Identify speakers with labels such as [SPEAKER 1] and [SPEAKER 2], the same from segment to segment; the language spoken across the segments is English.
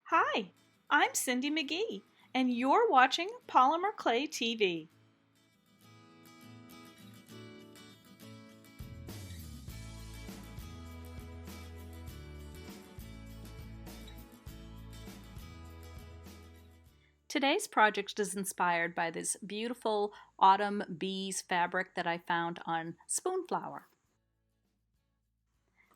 [SPEAKER 1] Hi, I'm Cindi McGee, and you're watching Polymer Clay TV. Today's project is inspired by this beautiful autumn bees fabric that I found on Spoonflower.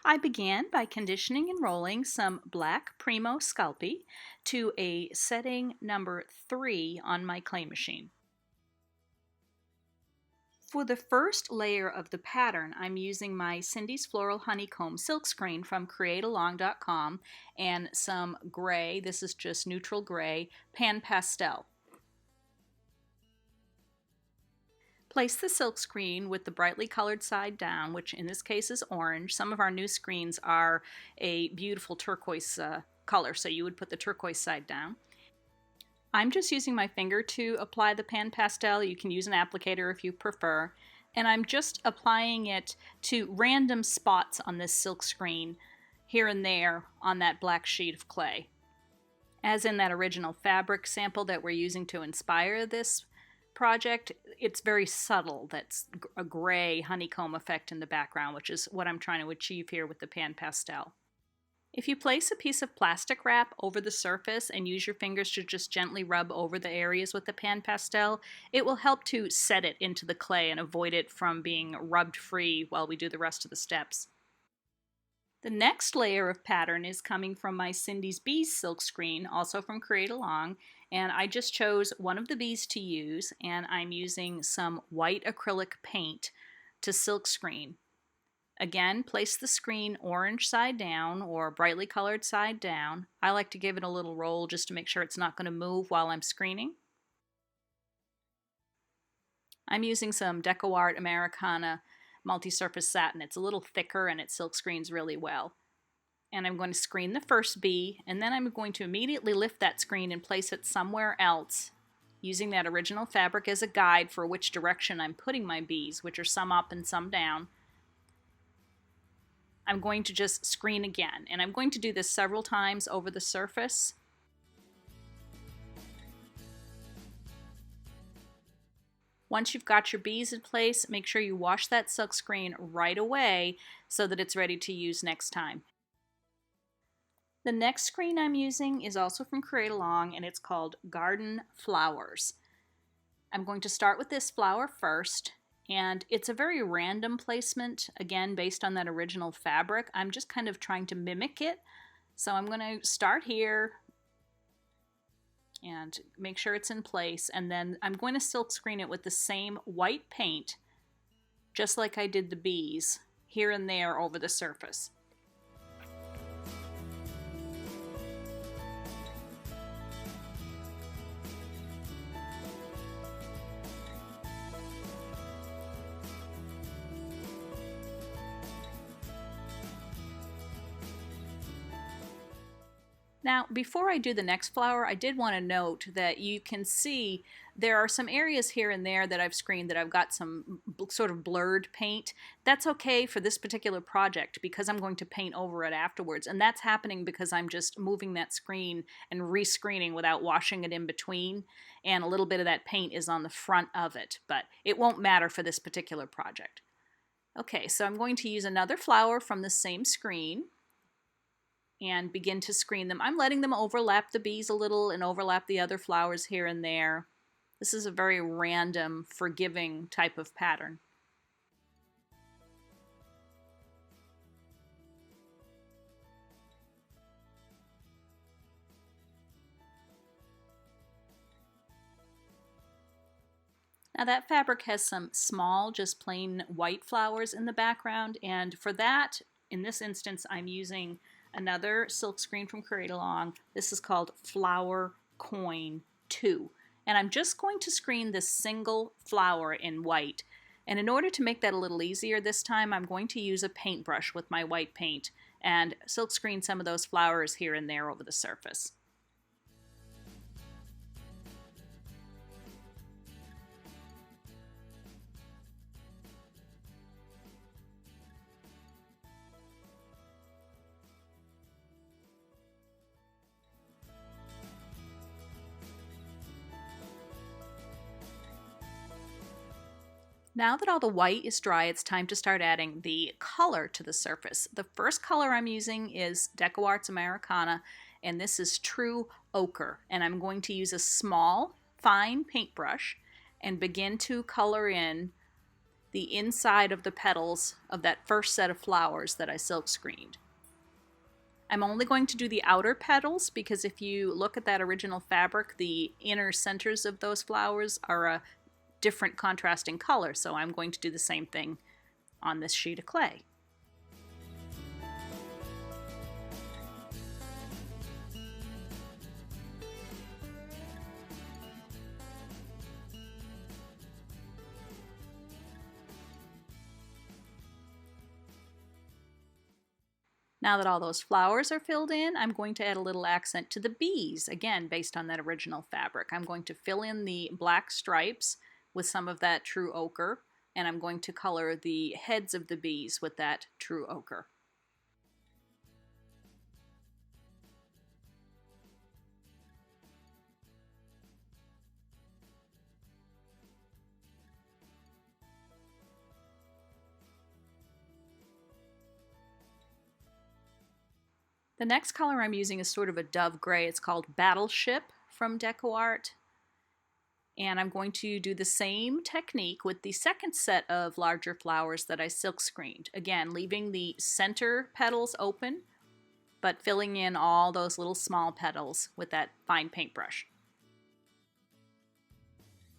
[SPEAKER 1] I began by conditioning and rolling some black Primo Sculpey to a setting number 3 on my clay machine. For the first layer of the pattern, I'm using my Cindy's Floral Honeycomb silkscreen from createalong.com and some gray, this is just neutral gray, pan pastel. Place the silkscreen with the brightly colored side down, which in this case is orange. Some of our new screens are a beautiful turquoise color, so you would put the turquoise side down. I'm just using my finger to apply the pan pastel. You can use an applicator if you prefer. And I'm just applying it to random spots on this silk screen here and there on that black sheet of clay. As in that original fabric sample that we're using to inspire this project, it's very subtle. That's a gray honeycomb effect in the background, which is what I'm trying to achieve here with the pan pastel. If you place a piece of plastic wrap over the surface and use your fingers to just gently rub over the areas with the pan pastel, it will help to set it into the clay and avoid it from being rubbed free while we do the rest of the steps. The next layer of pattern is coming from my Cindy's Bees silk screen, also from Create Along, and I just chose one of the bees to use, and I'm using some white acrylic paint to silk screen. Again, place the screen orange side down or brightly colored side down. I like to give it a little roll just to make sure it's not going to move while I'm screening. I'm using some DecoArt Americana multi-surface satin. It's a little thicker and it silk screens really well. And I'm going to screen the first bee, and then I'm going to immediately lift that screen and place it somewhere else, using that original fabric as a guide for which direction I'm putting my bees, which are some up and some down. I'm going to just screen again, and I'm going to do this several times over the surface. Once you've got your bees in place, make sure you wash that silk screen right away so that it's ready to use next time. The next screen I'm using is also from Create Along, and it's called Garden Flowers. I'm going to start with this flower first. And it's a very random placement, again, based on that original fabric. I'm just kind of trying to mimic it. So I'm going to start here and make sure it's in place. And then I'm going to silk screen it with the same white paint, just like I did the bees, here and there over the surface. Now, before I do the next flower, I did want to note that you can see there are some areas here and there that I've screened that I've got some sort of blurred paint. That's okay for this particular project because I'm going to paint over it afterwards. And that's happening because I'm just moving that screen and rescreening without washing it in between. And a little bit of that paint is on the front of it, but it won't matter for this particular project. Okay, so I'm going to use another flower from the same screen and begin to screen them. I'm letting them overlap the bees a little and overlap the other flowers here and there. This is a very random, forgiving type of pattern. Now that fabric has some small, just plain white flowers in the background, and for that, in this instance, I'm using another silk screen from Create Along. This is called Flower Coin 2. And I'm just going to screen this single flower in white. And in order to make that a little easier this time, I'm going to use a paintbrush with my white paint and silk screen some of those flowers here and there over the surface. Now that all the white is dry, it's time to start adding the color to the surface. The first color I'm using is DecoArt's Americana, and this is true ochre. And I'm going to use a small, fine paintbrush and begin to color in the inside of the petals of that first set of flowers that I silkscreened. I'm only going to do the outer petals because if you look at that original fabric, the inner centers of those flowers are a different contrasting color, so I'm going to do the same thing on this sheet of clay. Now that all those flowers are filled in, I'm going to add a little accent to the bees, again based on that original fabric. I'm going to fill in the black stripes with some of that true ochre, and I'm going to color the heads of the bees with that true ochre. The next color I'm using is sort of a dove gray. It's called Battleship from DecoArt. And I'm going to do the same technique with the second set of larger flowers that I silkscreened. Again, leaving the center petals open, but filling in all those little small petals with that fine paintbrush.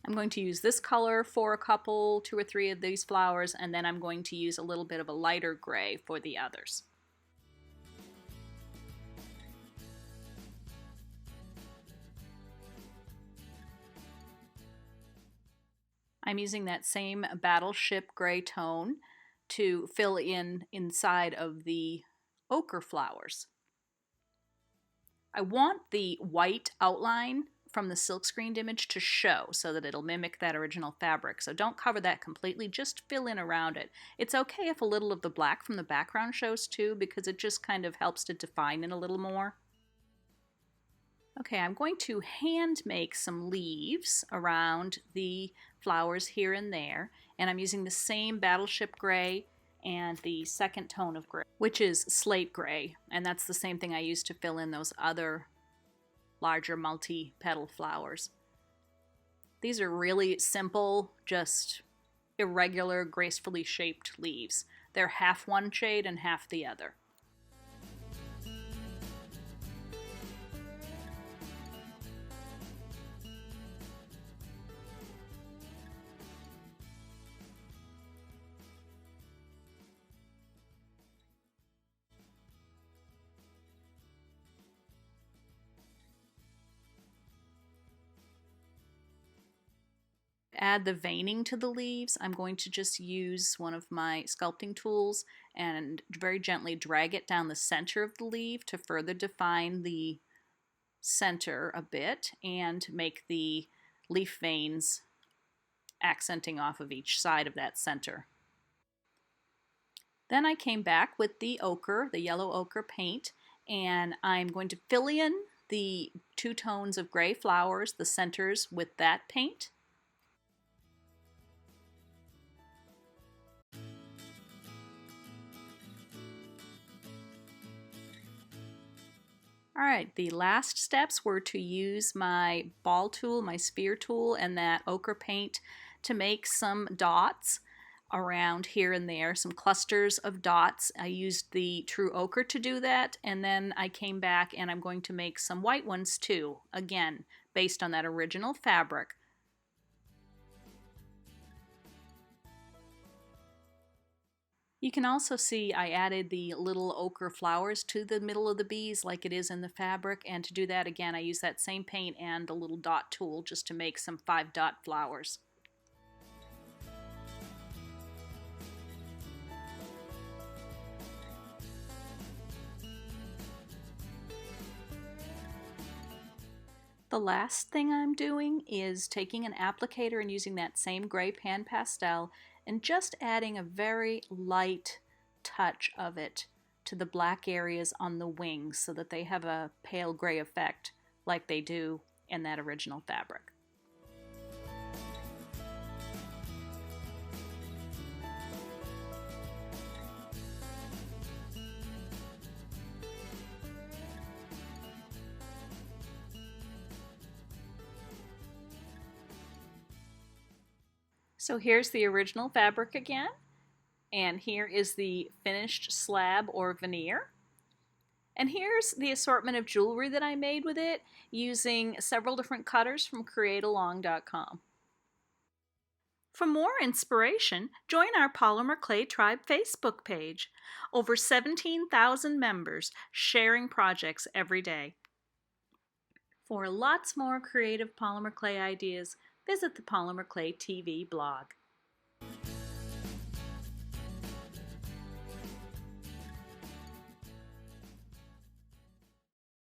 [SPEAKER 1] I'm going to use this color for a couple, 2 or 3 of these flowers, and then I'm going to use a little bit of a lighter gray for the others. I'm using that same Battleship gray tone to fill in inside of the ochre flowers. I want the white outline from the silkscreened image to show so that it'll mimic that original fabric. So don't cover that completely, just fill in around it. It's okay if a little of the black from the background shows too, because it just kind of helps to define it a little more. Okay, I'm going to hand make some leaves around the flowers here and there, and I'm using the same Battleship gray and the second tone of gray, which is slate gray, and that's the same thing I used to fill in those other larger multi-petal flowers. These are really simple, just irregular, gracefully shaped leaves. They're half one shade and half the other. Add the veining to the leaves, I'm going to just use one of my sculpting tools and very gently drag it down the center of the leaf to further define the center a bit and make the leaf veins accenting off of each side of that center. Then I came back with the ochre, the yellow ochre paint, and I'm going to fill in the 2 tones of gray flowers, the centers, with that paint. Alright, the last steps were to use my ball tool, my sphere tool, and that ochre paint to make some dots around here and there, some clusters of dots. I used the true ochre to do that, and then I came back and I'm going to make some white ones too, again, based on that original fabric. You can also see I added the little ochre flowers to the middle of the bees like it is in the fabric, and to do that again I use that same paint and a little dot tool just to make some 5-dot flowers. The last thing I'm doing is taking an applicator and using that same gray pan pastel and just adding a very light touch of it to the black areas on the wings so that they have a pale gray effect like they do in that original fabric. So here's the original fabric again, and here is the finished slab or veneer. And here's the assortment of jewelry that I made with it using several different cutters from createalong.com. For more inspiration, join our Polymer Clay Tribe Facebook page. Over 17,000 members sharing projects every day. For lots more creative polymer clay ideas, visit the Polymer Clay TV blog.